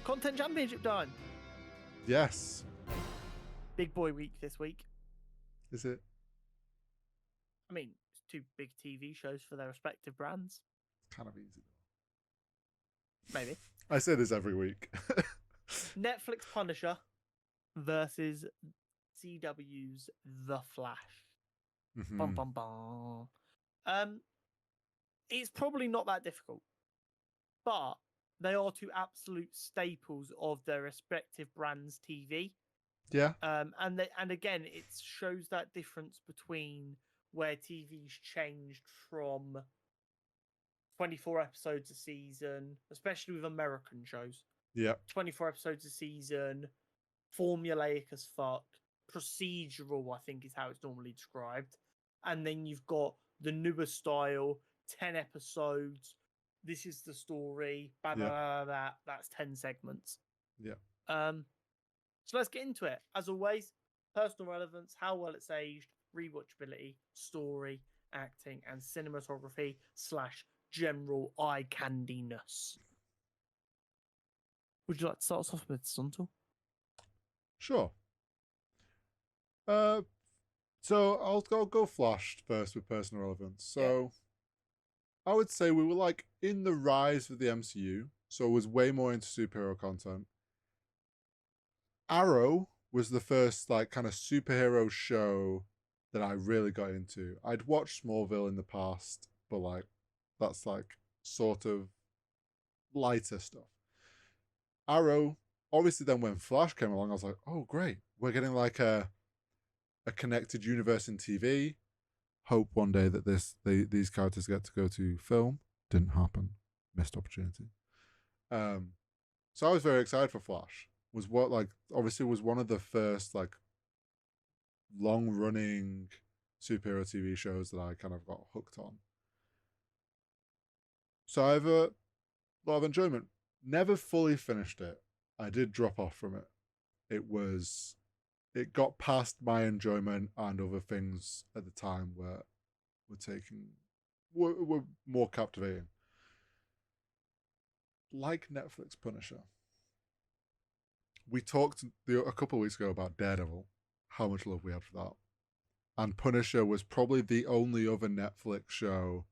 Content Championship time. Yes. Big boy week this week. Is it? I mean, it's two big TV shows for their respective brands. Kind of easy. Maybe. I say this every week. Netflix Punisher versus CW's The Flash. Mhm. Bum, bum, bum. It's probably not that difficult, but they are two absolute staples of their respective brands' TV. Yeah. And again, it shows that difference between where TV's changed from 24 episodes a season, especially with American shows. Yeah. 24 episodes a season, formulaic as fuck, procedural, I think is how it's normally described. And then you've got the newer style, 10 episodes. This is the story. Blah, blah, blah, blah, that's 10 segments. Yeah. So let's get into it. As always, personal relevance, how well it's aged, rewatchability, story, acting, and cinematography / general eye candiness. Would you like to start us off with Suntal? Sure. So I'll go Flash first with personal relevance. So I would say we were like in the rise of the MCU, so it was way more into superhero content. Arrow was the first like kind of superhero show that I really got into. I'd watched Smallville in the past, but like that's like sort of lighter stuff. Arrow, obviously, then when Flash came along, I was like, oh great, we're getting like a connected universe in TV. Hope one day that these characters get to go to film. Didn't happen. Missed opportunity. So I was very excited for Flash. Was what like obviously was one of the first like long running superhero TV shows that I kind of got hooked on. So I have a lot of enjoyment. Never fully finished it. I did drop off from it. It got past my enjoyment, and other things at the time were more captivating. Like Netflix Punisher. We talked a couple of weeks ago about Daredevil, how much love we had for that. And Punisher was probably the only other Netflix show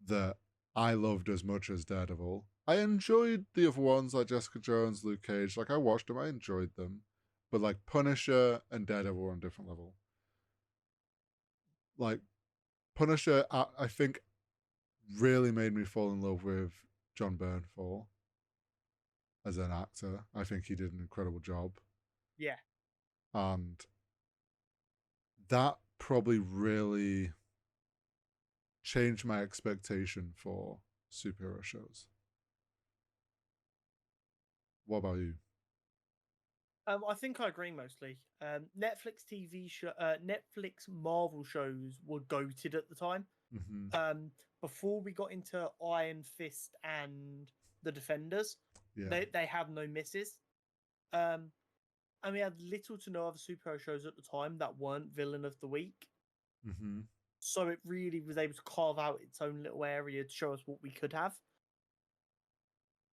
that I loved as much as Daredevil. I enjoyed the other ones like Jessica Jones, Luke Cage. Like I watched them, I enjoyed them. But like Punisher and Daredevil were on a different level. Like Punisher, I think really made me fall in love with John Bernthal as an actor. I think he did an incredible job. Yeah. And that probably really changed my expectation for superhero shows. What about you? I think I agree mostly. Netflix TV show, Netflix Marvel shows were goated at the time. Mm-hmm. Before we got into Iron Fist and the Defenders, Yeah. they had no misses. And we had little to no other superhero shows at the time that weren't Villain of the Week. Mm-hmm. So it really was able to carve out its own little area to show us what we could have.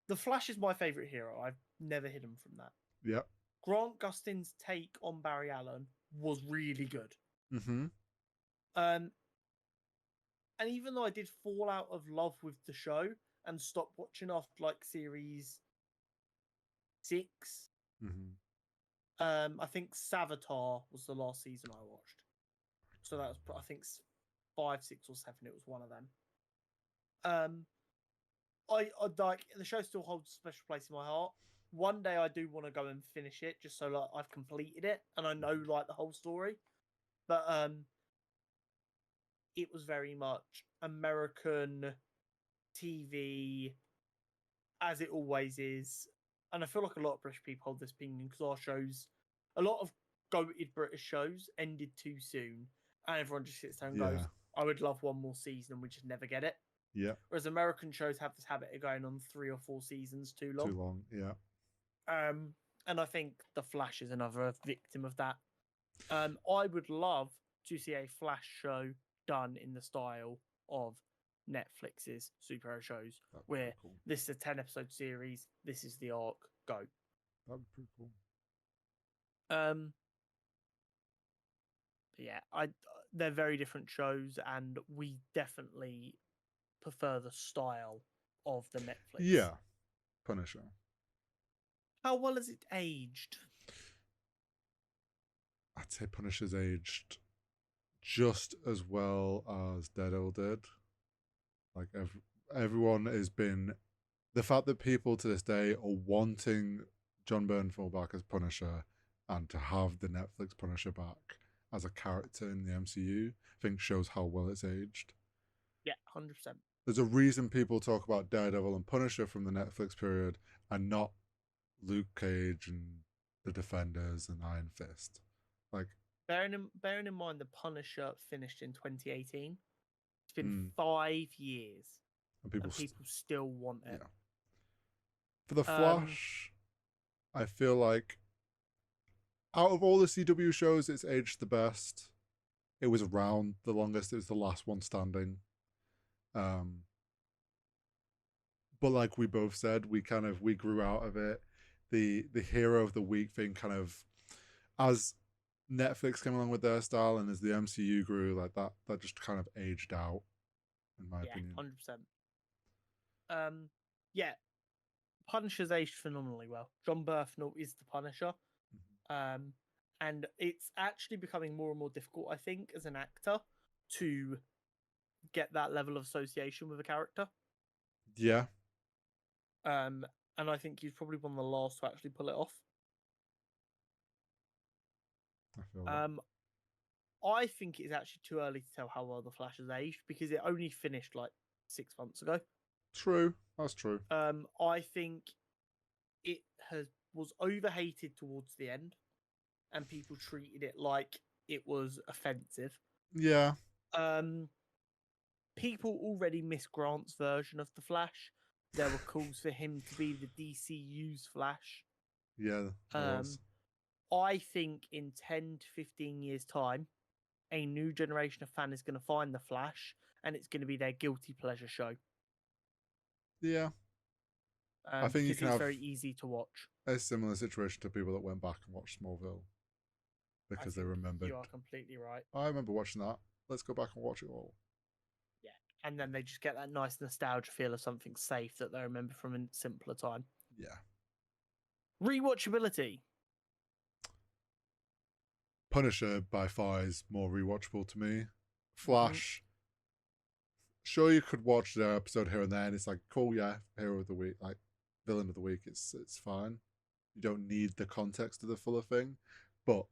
The Flash is my favorite hero. I've never hidden from that. Yeah. Grant Gustin's take on Barry Allen was really good. Mm-hmm. And even though I did fall out of love with the show and stop watching after like series 6, I think Savitar was the last season I watched. So that was, I think, 5, 6, or 7. It was one of them. I like the show still holds a special place in my heart. One day I do want to go and finish it just so like I've completed it and I know like the whole story. But it was very much American TV as it always is. And I feel like a lot of British people hold this opinion because our shows, a lot of goated British shows ended too soon. And everyone just sits there and goes, I would love one more season, and we just never get it. Yeah. Whereas American shows have this habit of going on 3 or 4 seasons too long. Too long, yeah. And I think The Flash is another victim of that. I would love to see a Flash show done in the style of Netflix's superhero shows, That'd be where pretty cool. this is a 10-episode series, this is the arc, go. That'd be pretty cool. Yeah, they're very different shows, and we definitely prefer the style of the Netflix. Yeah, Punisher. How well has it aged? I'd say Punisher's aged just as well as Daredevil did. Like everyone has been, the fact that people to this day are wanting John Bernthal back as Punisher and to have the Netflix Punisher back as a character in the MCU, I think shows how well it's aged. Yeah, 100%. There's a reason people talk about Daredevil and Punisher from the Netflix period and not Luke Cage and the Defenders and Iron Fist. Like, bearing in mind the Punisher finished in 2018, it's been 5 years, and people still want it. Yeah. For the Flash, I feel like out of all the CW shows, it's aged the best. It was around the longest. It was the last one standing. But like we both said, we grew out of it. The hero of the week thing kind of, as Netflix came along with their style and as the MCU grew, like that just kind of aged out, in my opinion. 100%. Yeah, Punisher's aged phenomenally well. John Bernthal is the Punisher. And it's actually becoming more and more difficult, I think, as an actor to get that level of association with a character. Yeah. And I think he's probably one of the last to actually pull it off. I feel that. I think it's actually too early to tell how well the Flash has aged because it only finished like 6 months ago. True, that's true. I think it was overhated towards the end, and people treated it like it was offensive. Yeah. People already miss Grant's version of the Flash. There were calls for him to be the DCU's Flash. Yeah. I think in 10 to 15 years' time, a new generation of fan is going to find the Flash, and it's going to be their guilty pleasure show. Yeah. I think you can it's very easy to watch. A similar situation to people that went back and watched Smallville because they remembered. You are completely right. I remember watching that. Let's go back and watch it all. Yeah, and then they just get that nice nostalgia feel of something safe that they remember from a simpler time. Yeah. Rewatchability. Punisher by far is more rewatchable to me. Flash. Sure, you could watch the episode here and there, and it's like, cool, yeah, hero of the week, like villain of the week. It's fine. You don't need the context of the fuller thing, but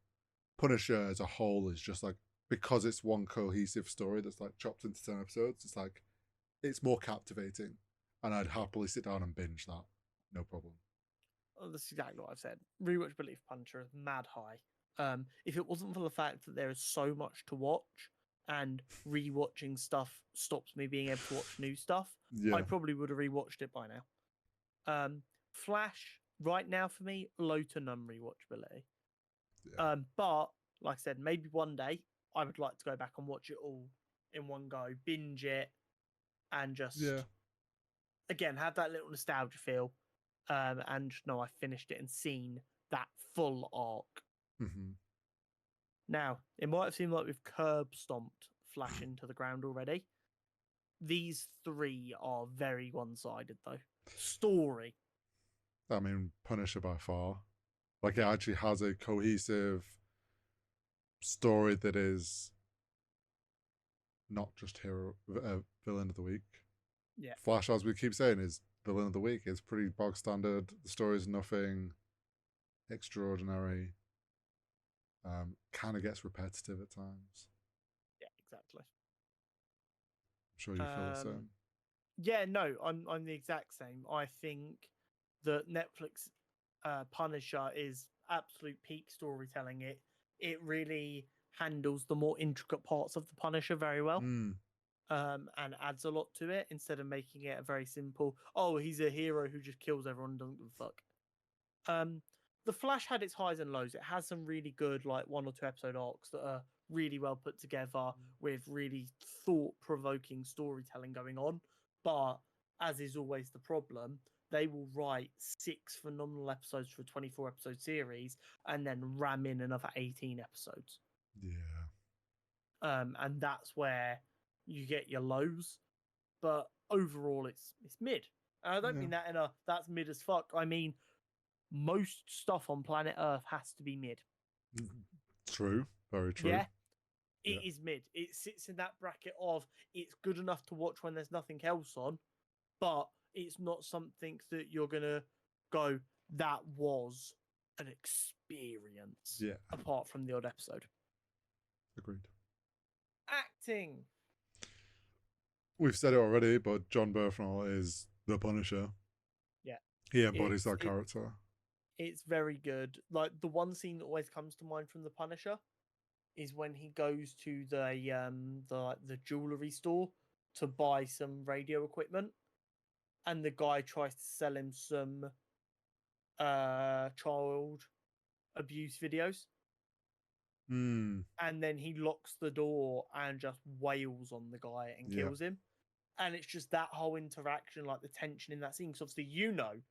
Punisher as a whole is just like, because it's one cohesive story that's like chopped into 10 episodes. It's like, it's more captivating, and I'd happily sit down and binge that, no problem. Oh, that's exactly what I've said. Rewatchability for Punisher is mad high. If it wasn't for the fact that there is so much to watch and rewatching stuff stops me being able to watch new stuff, I probably would have rewatched it by now. Flash, right now for me, low to none rewatchability. Yeah. But like I said, maybe one day I would like to go back and watch it all in one go, binge it, and just again have that little nostalgia feel. And just know I finished it and seen that full arc. Mm-hmm. Now, it might have seemed like we've curb stomped Flash into the ground already. These three are very one-sided, though. Story. I mean, Punisher by far. Like, it actually has a cohesive story that is not just villain of the week. Yeah. Flash, as we keep saying, is villain of the week. It's pretty bog standard. The story is nothing extraordinary. Kind of gets repetitive at times. Yeah, exactly. I'm sure you feel the same. Yeah, no, I'm the exact same. I think that Netflix Punisher is absolute peak storytelling. It really handles the more intricate parts of the Punisher very well. And adds a lot to it instead of making it a very simple, oh, he's a hero who just kills everyone and doesn't give a fuck. The Flash had its highs and lows. It has some really good, like 1 or 2 episode arcs that are really well put together with really thought provoking storytelling going on. But as is always the problem, they will write 6 phenomenal episodes for a 24 episode series and then ram in another 18 episodes. Yeah. And that's where you get your lows. But overall, it's mid. And I don't mean that in a that's mid as fuck. I mean, most stuff on planet Earth has to be mid. True. Very true. Yeah, it is mid. It sits in that bracket of it's good enough to watch when there's nothing else on, but it's not something that you're gonna go, that was an experience. Yeah. Apart from the odd episode. Agreed. Acting. We've said it already, but John Bernthal is the Punisher. Yeah. He embodies that character. It's very good. Like, the one scene that always comes to mind from the Punisher is when he goes to the jewelry store to buy some radio equipment, and the guy tries to sell him some child abuse videos. And then he locks the door and just wails on the guy and kills him. And it's just that whole interaction, like the tension in that scene. Because obviously,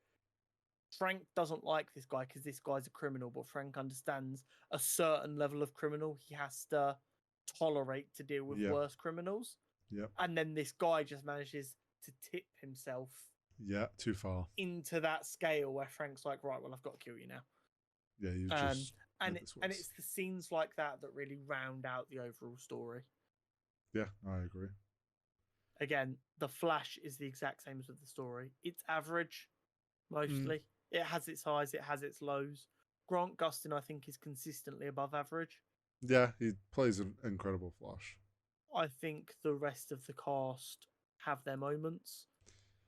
Frank doesn't like this guy because this guy's a criminal, but Frank understands a certain level of criminal he has to tolerate to deal with worse criminals. Yep. And then this guy just manages to tip himself. Yeah, too far. Into that scale where Frank's like, right, well, I've got to kill you now. Yeah, you just. And it's the scenes like that that really round out the overall story. Yeah, I agree. Again, The Flash is the exact same as with the story. It's average, mostly. It has its highs, it has its lows. Grant Gustin, I think, is consistently above average. Yeah, he plays an incredible Flash. I think the rest of the cast have their moments.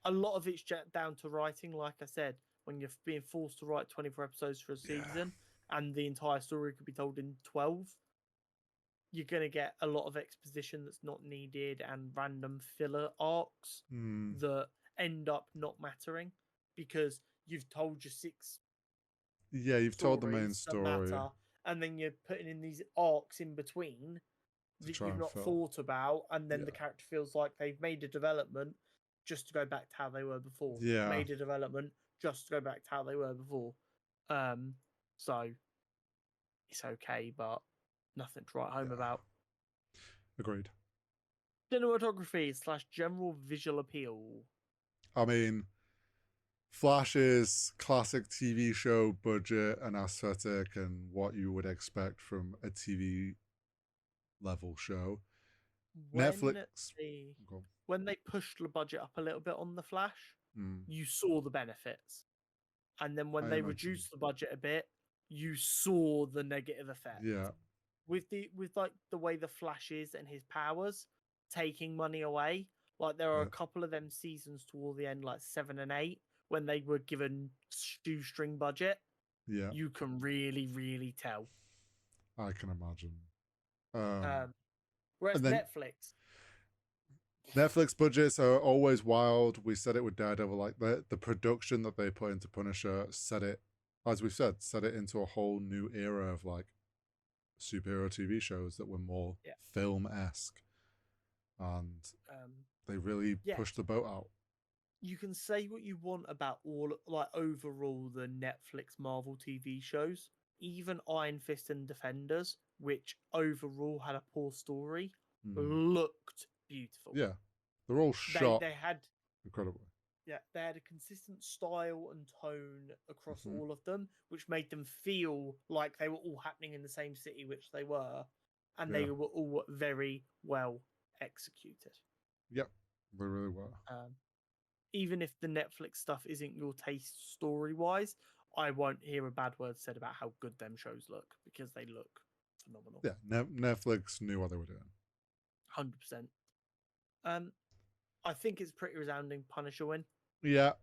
A lot of it's down to writing, like I said. When you're being forced to write 24 episodes for a season, and the entire story could be told in 12, you're going to get a lot of exposition that's not needed and random filler arcs that end up not mattering because you've told your 6. Yeah, you've told the main story. Matter, and then you're putting in these arcs in between that you've not thought about, and then the character feels like they've made a development just to go back to how they were before. Yeah. Made a development just to go back to how they were before. So it's okay, but nothing to write home about. Agreed. Cinematography / general visual appeal. I mean, Flash is classic TV show budget and aesthetic and what you would expect from a TV level show. When they pushed the budget up a little bit on The Flash, you saw the benefits. And then when they reduced the budget a bit, you saw the negative effect. Yeah. With like the way the Flash is and his powers taking money away, like there are a couple of them seasons toward the end, like 7 and 8, when they were given shoestring budget. Yeah. You can really, really tell. I can imagine. Whereas Netflix budgets are always wild. We said it with Daredevil, like the production that they put into Punisher set it, as we've said, set it into a whole new era of like superhero TV shows that were more film-esque. And they really pushed the boat out. You can say what you want about overall the Netflix Marvel TV shows, even Iron Fist and Defenders, which overall had a poor story, looked beautiful. Yeah, they're all shot. They had incredibly. Yeah, they had a consistent style and tone across all of them, which made them feel like they were all happening in the same city, which they were, and they were all very well executed. Yep, they really were. Even if the Netflix stuff isn't your taste story-wise, I won't hear a bad word said about how good them shows look, because they look phenomenal. Yeah, Netflix knew what they were doing. 100%. I think it's pretty resounding Punisher win. Yeah,